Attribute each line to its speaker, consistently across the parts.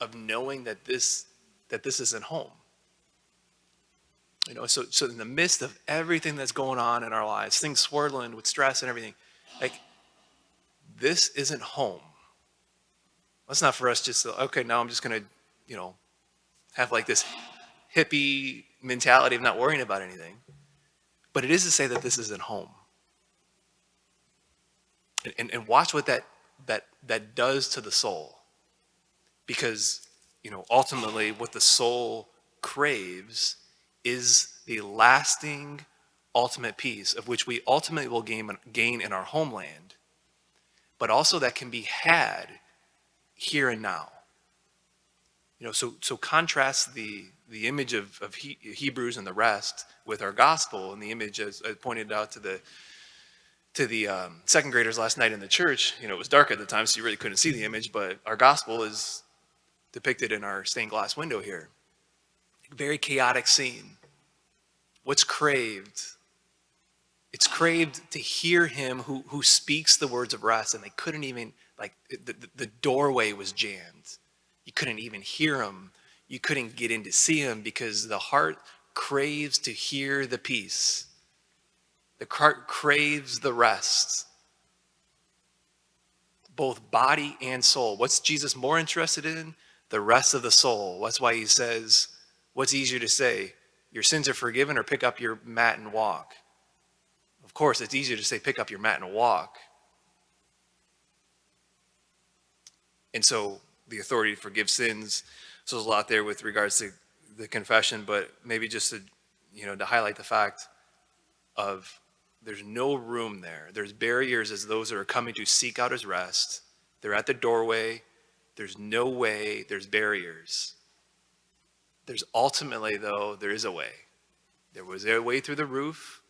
Speaker 1: of knowing that this isn't home. So in the midst of everything that's going on in our lives, things swirling with stress and everything, like, this isn't home. That's not for us just to, okay, now I'm just going to, have like this hippie mentality of not worrying about anything. But it is to say that this isn't home. And watch what that does to the soul. Because, ultimately what the soul craves is the lasting ultimate peace of which we ultimately will gain in our homeland, but also that can be had here and now. So contrast the image of Hebrews and the rest with our gospel, and the image, as I pointed out to the second graders last night in the church. It was dark at the time, so you really couldn't see the image, but our gospel is depicted in our stained glass window here. Very chaotic scene. What's craved? It's craved to hear him who speaks the words of rest, and they couldn't even, the doorway was jammed. You couldn't even hear him. You couldn't get in to see him because the heart craves to hear the peace. The heart craves the rest, both body and soul. What's Jesus more interested in? The rest of the soul. That's why he says, what's easier to say? Your sins are forgiven, or pick up your mat and walk? Of course, it's easier to say, pick up your mat and walk. And so the authority to forgive sins, so there's a lot there with regards to the confession, but maybe just to highlight the fact of there's no room there. There's barriers as those that are coming to seek out his rest. They're at the doorway. There's no way. There's barriers. There's ultimately, though, there is a way. There was a way through the roof,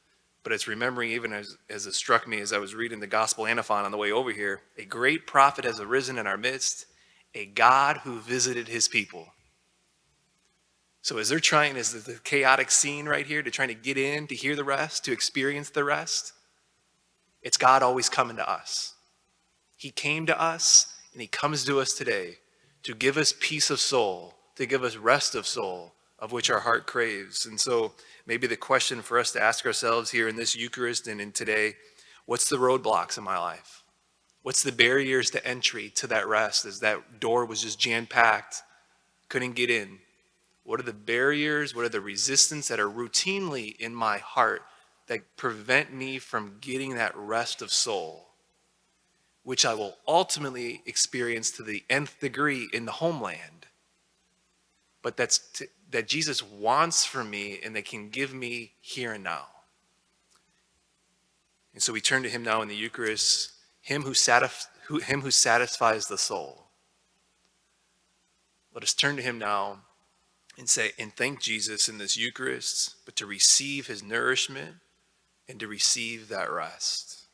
Speaker 1: but it's remembering, even as it struck me as I was reading the gospel antiphon on the way over here, a great prophet has arisen in our midst, a God who visited his people. So as the chaotic scene right here, to trying to get in, to hear the rest, to experience the rest, it's God always coming to us. He came to us, and he comes to us today to give us peace of soul, to give us rest of soul, of which our heart craves. And so maybe the question for us to ask ourselves here in this Eucharist and in today, what's the roadblocks in my life? What's the barriers to entry to that rest, as that door was just jam-packed, couldn't get in? What are the barriers? What are the resistance that are routinely in my heart that prevent me from getting that rest of soul, which I will ultimately experience to the nth degree in the homeland, but that Jesus wants for me and that can give me here and now? And so we turn to him now in the Eucharist, him who satisfies the soul. Let us turn to him now and thank Jesus in this Eucharist, but to receive his nourishment and to receive that rest.